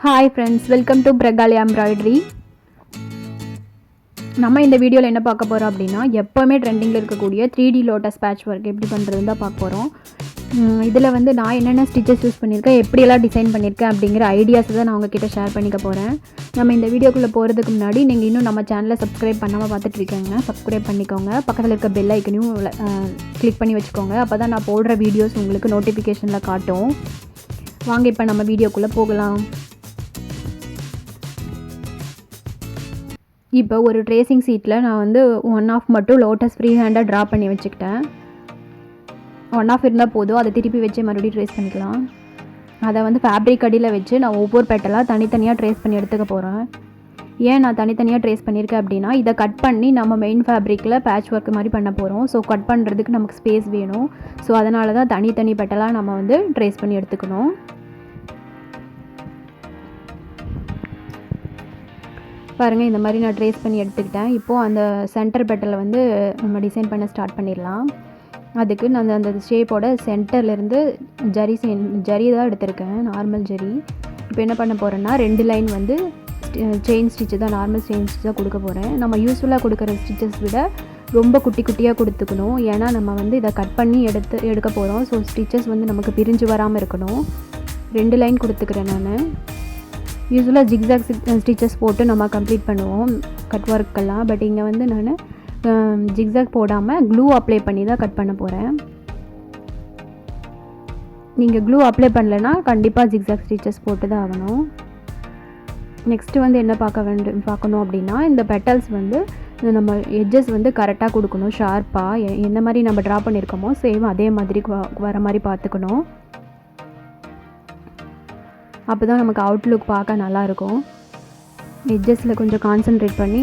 Hi friends, welcome to Prakali embroidery. நம்ம இந்த வீடியோவில் என்ன பார்க்க போகிறோம் அப்படின்னா, எப்போவுமே ட்ரெண்டிங்கில் இருக்கக்கூடிய 3D லோட்டஸ் பேட்ச் ஒர்க் எப்படி பண்ணுறதுன்னு தான் பார்க்க போகிறோம். இதில் வந்து நான் என்னென்ன ஸ்டிச்சஸ் யூஸ் பண்ணியிருக்கேன், எப்படியெல்லாம் டிசைன் பண்ணியிருக்கேன் அப்படிங்கிற ஐடியாஸ் தான் நான் உங்ககிட்ட ஷேர் பண்ணிக்க போகிறேன். நம்ம இந்த வீடியோக்குள்ளே போகிறதுக்கு முன்னாடி நீங்கள் இன்னும் நம்ம சேனலை சப்ஸ்கிரைப் பண்ணாமல் பார்த்துட்டு இருக்கீங்க, சப்ஸ்கிரைப் பண்ணிக்கோங்க. பக்கத்தில் இருக்க பெல் ஐக்கனையும் கிளிக் பண்ணி வச்சுக்கோங்க. அப்போ தான் நான் போடுற வீடியோஸ் உங்களுக்கு நோட்டிஃபிகேஷனில் காட்டும். வாங்க இப்போ நம்ம வீடியோக்குள்ளே போகலாம். இப்போ ஒரு ட்ரேசிங் சீட்டில் நான் வந்து 1/2 மட்டும் லோட்டஸ் ஃப்ரீ ஹேண்டாக ட்ரா பண்ணி வச்சுக்கிட்டேன். 1/2 இருந்தால் போதும், அதை திருப்பி வச்சு மறுபடியும் ட்ரேஸ் பண்ணிக்கலாம். அதை வந்து ஃபேப்ரிக் அடியில் வச்சு நான் ஒவ்வொரு பெட்டலாக தனித்தனியாக ட்ரேஸ் பண்ணி எடுத்துக்க போகிறேன். ஏன் நான் தனித்தனியாக ட்ரேஸ் பண்ணியிருக்கேன் அப்படின்னா, இதை கட் பண்ணி நம்ம மெயின் ஃபேப்ரிக்கில் பேட்ச் ஒர்க் மாதிரி பண்ண போகிறோம். ஸோ கட் பண்ணுறதுக்கு நமக்கு ஸ்பேஸ் வேணும். ஸோ அதனால தான் தனித்தனி பெட்டலாக நம்ம வந்து ட்ரேஸ் பண்ணி எடுத்துக்கணும். பாருங்கள், இந்த மாதிரி நான் ட்ரேஸ் பண்ணி எடுத்துக்கிட்டேன். இப்போது அந்த சென்டர் பெட்டலை வந்து நம்ம டிசைன் பண்ண ஸ்டார்ட் பண்ணிடலாம். அதுக்கு நான் அந்த ஷேப்போட சென்டர்லேருந்து ஜரி தான் எடுத்திருக்கேன், நார்மல் ஜரி. இப்போ என்ன பண்ண போகிறேன்னா, 2 லைன் வந்து செயின் ஸ்டிச்சு தான், நார்மல் செயின் ஸ்டிச் தான் கொடுக்க போகிறேன். நம்ம யூஸ்ஃபுல்லாக கொடுக்குற ஸ்டிச்சஸ் விட ரொம்ப குட்டி குட்டியாக கொடுத்துக்கணும். ஏன்னா நம்ம வந்து இதை கட் பண்ணி எடுக்க போகிறோம். ஸோ ஸ்டிச்சஸ் வந்து நமக்கு பிரிஞ்சு வராமல் இருக்கணும். 2 லைன் கொடுத்துக்கிறேன் நான். யூஸ்வலாக ஜிக்ஸாக் ஸ்டிச்சஸ் போட்டு நம்ம கம்ப்ளீட் பண்ணுவோம் கட் ஒர்க்கெல்லாம். பட் இங்கே வந்து நான் ஜிக்ஸாக் போடாமல் க்ளூ அப்ளை பண்ணி தான் கட் பண்ண போகிறேன். நீங்கள் க்ளூ அப்ளை பண்ணலைன்னா கண்டிப்பாக ஜிக்ஸாக் ஸ்டிச்சஸ் போட்டு தான் ஆகணும். நெக்ஸ்ட்டு வந்து என்ன பார்க்கணும் அப்படின்னா, இந்த பெட்டல்ஸ் வந்து நம்ம எட்ஜஸ் வந்து கரெக்டாக கொடுக்கணும், ஷார்ப்பாக. எந்த மாதிரி நம்ம ட்ரா பண்ணியிருக்கோமோ சேம் அதே மாதிரி வர மாதிரி பார்த்துக்கணும். அப்போ தான் நமக்கு அவுட்லுக் பார்க்க நல்லாயிருக்கும். எட்ஜஸில் கொஞ்சம் கான்சன்ட்ரேட் பண்ணி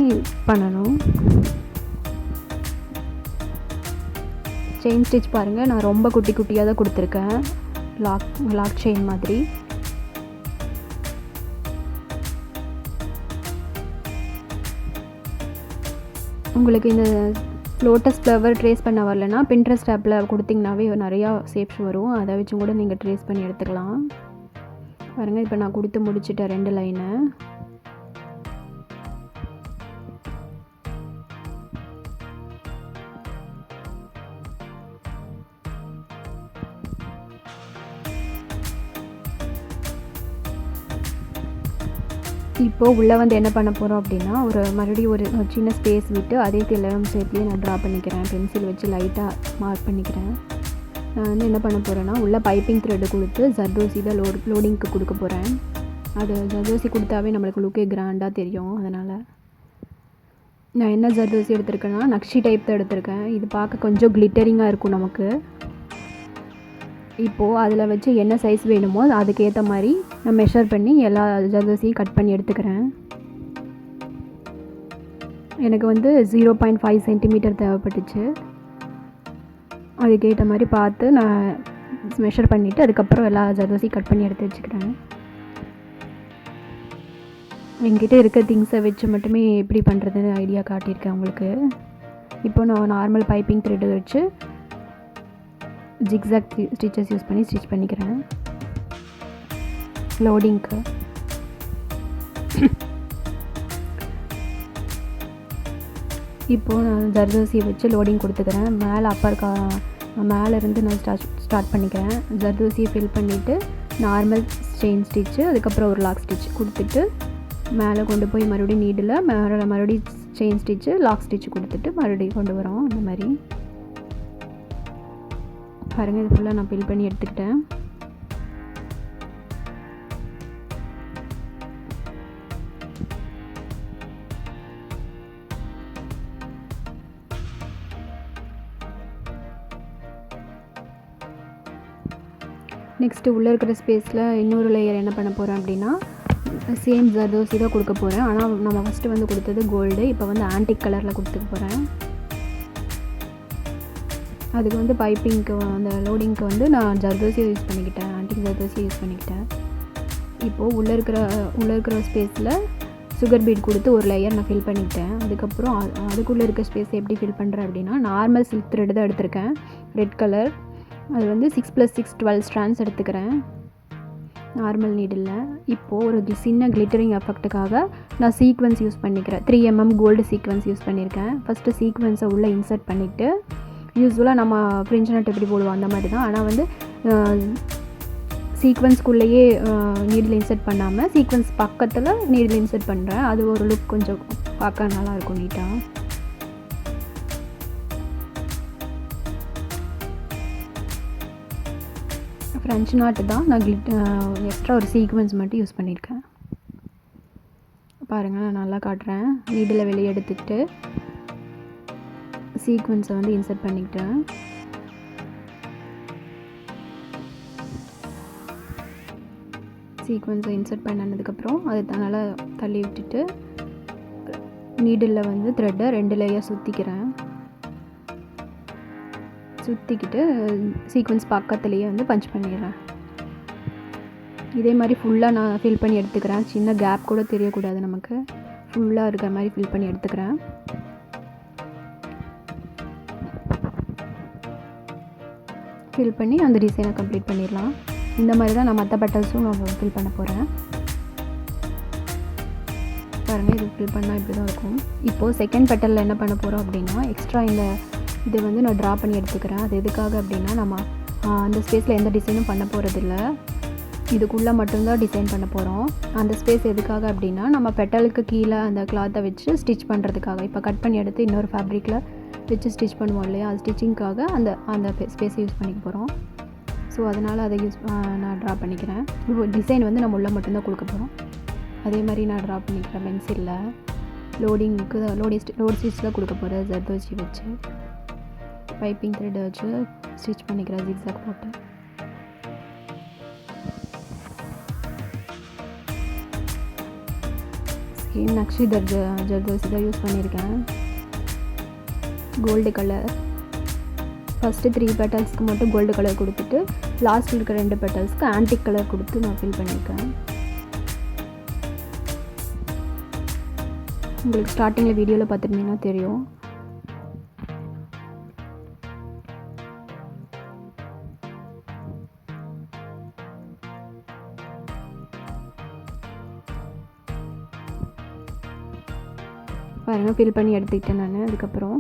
பண்ணணும். செயின் ஸ்டிச் பாருங்கள், நான் ரொம்ப குட்டி குட்டியாக தான் கொடுத்துருக்கேன், லாக் செயின் மாதிரி. உங்களுக்கு இந்த லோட்டஸ் ஃப்ளவர் ட்ரேஸ் பண்ண வரலன்னா பின்ட்ரெஸ்ட் ஆப்பில் கொடுத்திங்கனாவே நிறையா ஷேப்ஸ் வரும். அதை வச்சு கூட நீங்கள் ட்ரேஸ் பண்ணி எடுத்துக்கலாம். பாருங்கள், இப்போ நான் கொடுத்து முடிச்சிட்டேன் 2 லைனை. இப்போது உள்ளே வந்து என்ன பண்ண போகிறோம் அப்படின்னா, மறுபடியும் ஒரு சின்ன ஸ்பேஸ் விட்டு அதே திலகம் ஷேப்லேயே நான் ட்ரா பண்ணிக்கிறேன். பென்சில் வச்சு லைட்டாக மார்க் பண்ணிக்கிறேன். நான் வந்து என்ன பண்ண போகிறேன்னா, உள்ளே பைப்பிங் த்ரெட்டு கொடுத்து ஜர்தோசி தான் லோடிங்க்கு கொடுக்க போகிறேன். அது ஜர்தோசி கொடுத்தாவே நம்மளுக்கு லுக்கே கிராண்டாக தெரியும். அதனால் நான் என்ன ஜர்தோசி எடுத்திருக்கேன்னா, நக்ஷி டைப் தான் எடுத்திருக்கேன். இது பார்க்க கொஞ்சம் கிளிட்டரிங்காக இருக்கும் நமக்கு. இப்போது அதில் வச்சு என்ன சைஸ் வேணுமோ அதுக்கேற்ற மாதிரி நான் மெஷர் பண்ணி எல்லா ஜர்தோசியும் கட் பண்ணி எடுத்துக்கிறேன். எனக்கு வந்து 0.5 சென்டிமீட்டர் தேவைப்பட்டுச்சு. அதுக்கேற்ற மாதிரி பார்த்து நான் மெஷர் பண்ணிவிட்டு அதுக்கப்புறம் எல்லா ஜர்தோசியும் கட் பண்ணி எடுத்து வச்சுக்கிறேன். என்கிட்ட இருக்க திங்ஸை வச்சு மட்டுமே எப்படி பண்ணுறதுன்னு ஐடியா காட்டியிருக்கேன் உங்களுக்கு. இப்போ நான் நார்மல் பைப்பிங் த்ரெட்டு வச்சு ஜிக்ஸாக் ஸ்டிச்சஸ் யூஸ் பண்ணி ஸ்டிச் பண்ணிக்கிறேன் லோடிங்க்கு. இப்போது நான் ஜர்தோசியை வச்சு லோடிங் கொடுத்துக்கிறேன். மேலேருந்து நான் ஸ்டார்ட் பண்ணிக்கிறேன். ஜர்தோசியை ஃபில் பண்ணிவிட்டு நார்மல் செயின் ஸ்டிச்சு, அதுக்கப்புறம் ஒரு லாக் ஸ்டிச் கொடுத்துட்டு மேலே கொண்டு போய் மறுபடியும் நீடில் மறுபடியும் செயின் ஸ்டிச்சு, லாக் ஸ்டிச்சு கொடுத்துட்டு மறுபடியும் கொண்டு வரோம். அந்த மாதிரி பாருங்கள், இது ஃபுல்லாக நான் ஃபில் பண்ணி எடுத்துக்கிட்டேன். நெக்ஸ்ட்டு உள்ளே இருக்கிற ஸ்பேஸில் இன்னொரு லேயர் என்ன பண்ண போகிறேன் அப்படின்னா, சேம் ஜர்தோசி தான் கொடுக்க போகிறேன். ஆனால் நம்ம ஃபஸ்ட்டு வந்து கொடுத்தது கோல்டு, இப்போ வந்து ஆன்டிக் கலரில் கொடுத்துக்க போகிறேன். அதுக்கு வந்து பைப்பிங்க்கு அந்த லோடிங்க்கு வந்து நான் ஜர்தோசியை யூஸ் பண்ணிக்கிட்டேன், ஆன்டிக் ஜர்தோசியை யூஸ் பண்ணிக்கிட்டேன். இப்போது உள்ளே இருக்கிற ஸ்பேஸில் சுகர் பீட் கொடுத்து ஒரு லேயர் நான் ஃபில் பண்ணிக்கிட்டேன். அதுக்கப்புறம் அதுக்குள்ளே இருக்க ஸ்பேஸை எப்படி ஃபில் பண்ணுறேன் அப்படின்னா, நார்மல் சில்க் த்ரெட் தான் எடுத்திருக்கேன், ரெட் கலர். அது வந்து 6 + 6 12 ஸ்ட்ராண்ட்ஸ் எடுத்துக்கிறேன். Normal needle. இப்போது ஒரு சின்ன கிளிட்டரிங் எஃபெக்ட்டுக்காக நான் சீக்வென்ஸ் யூஸ் பண்ணிக்கிறேன். 3mm கோல்டு சீக்வென்ஸ் யூஸ் பண்ணியிருக்கேன். ஃபஸ்ட்டு சீக்வென்ஸை உள்ளே இன்சர்ட் பண்ணிவிட்டு, யூஸ்வலாக நம்ம ஃப்ரிஞ்ச் நட் எப்படி போடுவோம் அந்த மாதிரி தான். ஆனால் வந்து சீக்வென்ஸ்குள்ளேயே நீடில் இன்சர்ட் பண்ணாமல் சீக்வென்ஸ் பக்கத்தில் நீடில் இன்சர்ட் பண்ணுறேன். அது ஒரு லுக் கொஞ்சம் பார்க்க நல்லாயிருக்கும் நீட்டாக. ஃப்ரெஞ்ச் நாட்டு தான் நான் எக்ஸ்ட்ரா ஒரு சீக்வென்ஸ் மட்டும் யூஸ் பண்ணியிருக்கேன். பாருங்கள், நான் நல்லா காட்டுறேன். நீடில் வெளியே எடுத்துக்கிட்டு சீக்வென்ஸை வந்து இன்சர்ட் பண்ணிக்கிட்டேன். சீக்வென்ஸை இன்சர்ட் பண்ணதுக்கப்புறம் அதை நல்லா தள்ளி விட்டுட்டு நீடில் வந்து த்ரெட்டை 2 லேயர் சுற்றிக்கிட்டு சீக்வென்ஸ் பக்கத்துலேயே வந்து பஞ்ச் பண்ணிடுறேன். இதே மாதிரி ஃபுல்லாக நான் ஃபில் பண்ணி எடுத்துக்கிறேன். சின்ன கேப் கூட தெரியக்கூடாது, நமக்கு ஃபுல்லாக இருக்கிற மாதிரி ஃபில் பண்ணி எடுத்துக்கிறேன். ஃபில் பண்ணி அந்த டிசைனை கம்ப்ளீட் பண்ணிடலாம். இந்த மாதிரி தான் நான் மற்ற பெட்டல்ஸும் நான் ஃபில் பண்ண போகிறேன். பாருங்கள், இது ஃபில் பண்ணால் இப்படி தான் இருக்கும். இப்போது செகண்ட் பெட்டலில் என்ன பண்ண போகிறோம் அப்படின்னா, எக்ஸ்ட்ரா இதை வந்து நான் ட்ரா பண்ணி எடுத்துக்கிறேன். அது எதுக்காக அப்படின்னா, நம்ம அந்த ஸ்பேஸில் எந்த டிசைனும் பண்ண போகிறதில்ல, இதுக்குள்ளே மட்டும்தான் டிசைன் பண்ண போகிறோம். அந்த ஸ்பேஸ் எதுக்காக அப்படின்னா, நம்ம பெட்டலுக்கு கீழே அந்த கிளாத்தை வச்சு ஸ்டிச் பண்ணுறதுக்காக. இப்போ கட் பண்ணி எடுத்து இன்னொரு ஃபேப்ரிக்கில் வச்சு ஸ்டிச் பண்ணுவோம் இல்லையா, அது ஸ்டிச்சிங்க்காக அந்த ஸ்பேஸை யூஸ் பண்ணிக்க போகிறோம். ஸோ அதனால் அதை நான் ட்ரா பண்ணிக்கிறேன். இப்போ டிசைன் வந்து நம்ம உள்ளே மட்டும்தான் கொடுக்க போகிறோம். அதே மாதிரி நான் ட்ரா பண்ணிக்கிறேன் பென்சிலில். லோட் ஸ்டிச்சில் கொடுக்க போகிறேன். ஜர்தோசி வச்சு பைப்பிங் த்ரெட் வச்சு ஸ்டிச் பண்ணிக்கிறேன் ஜிக்ஸாக் போட்டு. சேம் நக்ஷி ஜர்தோசி தான் யூஸ் பண்ணியிருக்கேன். Gold colour. ஃபஸ்ட்டு 3 பெட்டல்ஸ்க்கு மட்டும் கோல்டு கலர் கொடுத்துட்டு லாஸ்ட்டில் இருக்கிற 2 பெட்டல்ஸ்க்கு ஆன்டிக் கலர் கொடுத்து நான் ஃபில் பண்ணியிருக்கேன். உங்களுக்கு ஸ்டார்டிங்கில் வீடியோவில் பார்த்துருந்தீங்கன்னா தெரியும். பாருங்கள், ஃபில் பண்ணி எடுத்துக்கிட்டேன் நான். அதுக்கப்புறம்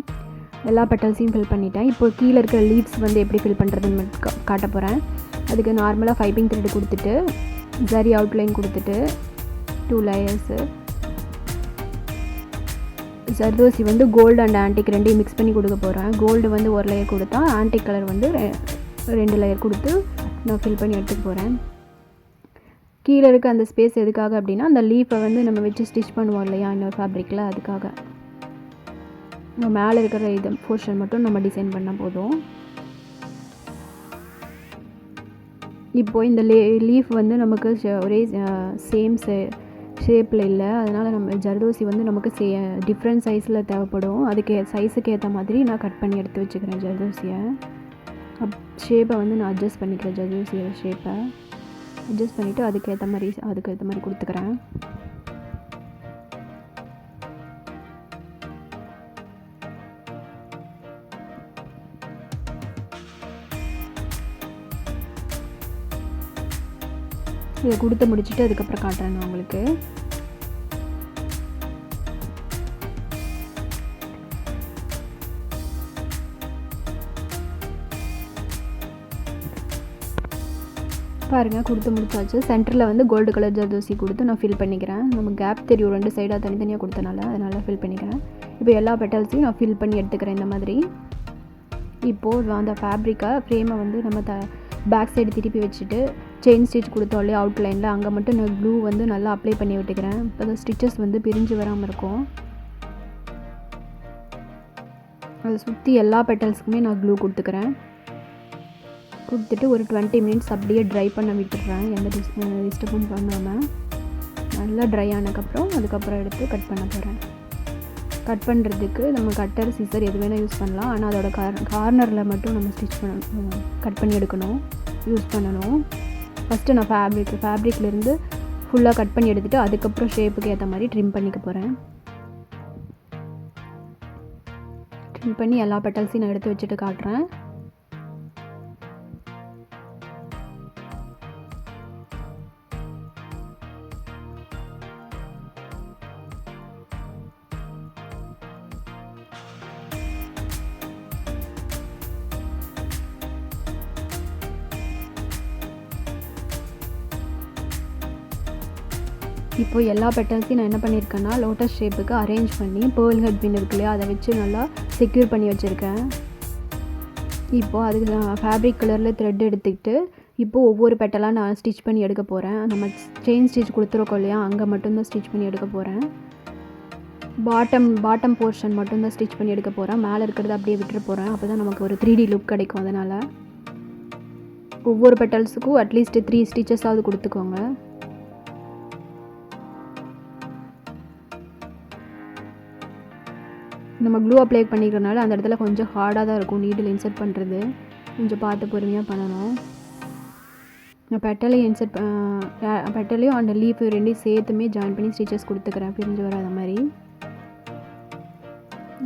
எல்லா பெட்டல்ஸையும் ஃபில் பண்ணிட்டேன். இப்போ கீழே இருக்கிற லீவ்ஸ் வந்து எப்படி ஃபில் பண்ணுறதுன்னு மட்டும் காட்ட போகிறேன். அதுக்கு நார்மலாக பைப்பிங் த்ரெட் கொடுத்துட்டு ஜரி அவுட்லைன் கொடுத்துட்டு 2 லேயர்ஸு ஜர்தோசி வந்து கோல்டு அண்ட் ஆன்டிக் ரெண்டையும் மிக்ஸ் பண்ணி கொடுக்க போகிறேன். கோல்டு வந்து 1 லேயர் கொடுத்தா, ஆன்டிக் கலர் வந்து 2 லேயர் கொடுத்து நான் ஃபில் பண்ணி எடுத்துக்க போகிறேன். கீழே இருக்க அந்த ஸ்பேஸ் எதுக்காக அப்படின்னா, அந்த லீஃபை வந்து நம்ம வச்சு ஸ்டிச் பண்ணுவோம் இல்லையா இன்னொரு ஃபேப்ரிக்கில், அதுக்காக. மேலே இருக்கிற இது போர்ஷன் மட்டும் நம்ம டிசைன் பண்ணால் போதும். இப்போது இந்த லீஃப் வந்து நமக்கு ஒரே சேம் ஷேப்பில் இல்லை. அதனால் நம்ம ஜர்தோசி வந்து நமக்கு டிஃப்ரெண்ட் சைஸில் தேவைப்படும். அதுக்கு சைஸுக்கு ஏற்ற மாதிரி நான் கட் பண்ணி எடுத்து வச்சுக்கிறேன் ஜர்தோசியை. ஷேப்பை வந்து நான் அட்ஜஸ்ட் பண்ணிக்கிறேன். ஜர்தோசியோட ஷேப்பை அட்ஜஸ்ட் பண்ணிவிட்டு அதுக்கேற்ற மாதிரி கொடுத்துக்கிறேன். இதை கொடுத்து முடிச்சுட்டு அதுக்கப்புறம் காட்டுறேன் நான் உங்களுக்கு. பாருங்கள், கொடுத்து முடிச்சாச்சு. சென்டரில் வந்து கோல்டு கலர் ஜர்தோசி கொடுத்து நான் ஃபில் பண்ணிக்கிறேன். நம்ம கேப் தெரியும் 2 சைடாக தனித்தனியாக கொடுத்தனால, அதனால் ஃபில் பண்ணிக்கிறேன். இப்போ எல்லா பெட்டல்ஸையும் நான் ஃபில் பண்ணி எடுத்துக்கிறேன் இந்த மாதிரி. இப்போது அந்த ஃபேப்ரிக்கை ஃப்ரேமை வந்து நம்ம பேக் சைடு திருப்பி வச்சுட்டு செயின் ஸ்டிச் கொடுத்தோம் இல்லையா அவுட்லைனில், அங்கே மட்டும் நான் க்ளூ வந்து நல்லா அப்ளை பண்ணி விட்டுக்கிறேன். இப்போ தான் ஸ்டிச்சஸ் வந்து பிரிஞ்சு வராமல் இருக்கும். அதை சுற்றி எல்லா பெட்டல்ஸுக்குமே நான் க்ளூ கொடுத்துட்டு ஒரு 20 மினிட்ஸ் அப்படியே ட்ரை பண்ண விட்டுடுறேன். எந்த டிஸ்டர்பும் பண்ணாமல். நல்லா ட்ரை ஆனதுக்கப்புறம் அதுக்கப்புறம் எடுத்து கட் பண்ண போகிறேன். கட் பண்ணுறதுக்கு நம்ம கட்டர், சிசர் எது வேணால் யூஸ் பண்ணலாம். ஆனால் அதோட கார்னரில் மட்டும் நம்ம கட் பண்ணி எடுக்கணும், யூஸ் பண்ணணும். ஃபஸ்ட்டு நான் ஃபேப்ரிக்லேருந்து ஃபுல்லாக கட் பண்ணி எடுத்துகிட்டு அதுக்கப்புறம் ஷேப்புக்கு ஏற்ற மாதிரி ட்ரிம் பண்ணிக்க போகிறேன். ட்ரிம் பண்ணி எல்லா பெட்டல்ஸையும் நான் எடுத்து வச்சுட்டு காட்டுறேன். இப்போது எல்லா பெட்டல்ஸையும் நான் என்ன பண்ணியிருக்கேன்னா லோட்டஸ் ஷேப்புக்கு அரேஞ்ச் பண்ணி பேர்ல் ஹெட் பின் இருக்கு இல்லையா, அதை வச்சு நல்லா செக்யூர் பண்ணி வச்சுருக்கேன். இப்போது அதுக்கு நான் ஃபேப்ரிக் கலரில் த்ரெட் எடுத்துக்கிட்டு இப்போது ஒவ்வொரு பெட்டலாக நான் ஸ்டிச் பண்ணி எடுக்க போகிறேன். நம்ம செயின் ஸ்டிச் கொடுத்துருக்கோம் இல்லையா, அங்கே மட்டும்தான் ஸ்டிச் பண்ணி எடுக்க போகிறேன். பாட்டம் போர்ஷன் மட்டும்தான் ஸ்டிச் பண்ணி எடுக்க போகிறேன். மேலே இருக்கிறத அப்படியே விட்டுற போகிறேன். அப்போ தான் நமக்கு ஒரு 3D லுக் கிடைக்கும். அதனால் ஒவ்வொரு பெட்டல்ஸுக்கும் அட்லீஸ்ட் 3 ஸ்டிச்சஸாவது கொடுத்துக்கோங்க. நம்ம க்ளூ அப்ளை பண்ணிக்கிறனால அந்த இடத்துல கொஞ்சம் ஹார்டாக தான் இருக்கும் நீடில் இன்சர்ட் பண்ணுறது. கொஞ்சம் பார்த்து பொறுமையாக பண்ணணும். நான் பெட்டலையும் அந்த லீஃப் ரெண்டையும் சேர்த்துமே ஜாயின் பண்ணி ஸ்டிச்சஸ் கொடுத்துக்கிறேன், பிரிஞ்சு வராத மாதிரி.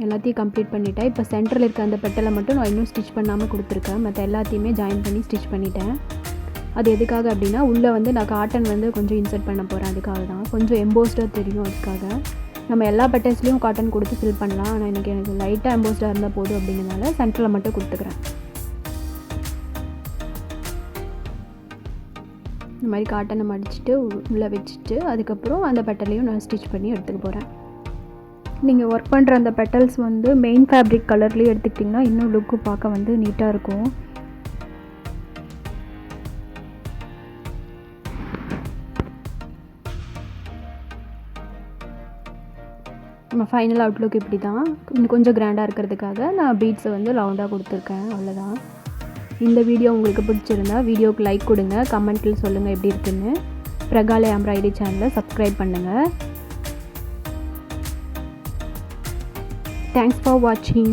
எல்லாத்தையும் கம்ப்ளீட் பண்ணிவிட்டேன். இப்போ சென்டரில் இருக்க அந்த பெட்டலை மட்டும் நான் இன்னும் ஸ்டிச் பண்ணாமல் கொடுத்துருக்கேன். மற்ற எல்லாத்தையுமே ஜாயின் பண்ணி ஸ்டிச் பண்ணிட்டேன். அது எதுக்காக அப்படின்னா உள்ளே வந்து நான் காட்டன் வந்து கொஞ்சம் இன்சர்ட் பண்ண போகிறேன். அதுக்காக தான் கொஞ்சம் எம்போஸ்டாக தெரியும். அதுக்காக நம்ம எல்லா பெட்டல்ஸ்லேயும் காட்டன் கொடுத்து ஃபில் பண்ணலாம். ஆனால் எனக்கு லைட்டாக எம்போஸ்டாக இருந்தால் போதும் அப்படிங்கிறதுனால சென்டரில் மட்டும் கொடுத்துக்கிறேன். இந்த மாதிரி காட்டனை மடிச்சுட்டு உள்ளே வச்சுட்டு அதுக்கப்புறம் அந்த பெட்டலையும் நான் ஸ்டிச் பண்ணி எடுத்துக்க போகிறேன். நீங்கள் ஒர்க் பண்ணுற அந்த பெட்டல்ஸ் வந்து மெயின் ஃபேப்ரிக் கலர்லேயே எடுத்துக்கிட்டிங்கன்னா இன்னும் லுக்கு பார்க்க வந்து நீட்டாக இருக்கும். நம்ம ஃபைனல் அவுட்லுக் இப்படி தான். இன்னும் கொஞ்சம் கிராண்டாக இருக்கிறதுக்காக நான் பீட்ஸை வந்து ரவுண்டாக கொடுத்துருக்கேன். அவ்வளோதான். இந்த வீடியோ உங்களுக்கு பிடிச்சிருந்தா வீடியோவுக்கு லைக் கொடுங்க, கமெண்ட்டில் சொல்லுங்கள் எப்படி இருக்குன்னு. பிரகாலயா எம்ப்ராய்டரி சேனலை சப்ஸ்கிரைப் பண்ணுங்கள். Thanks for watching.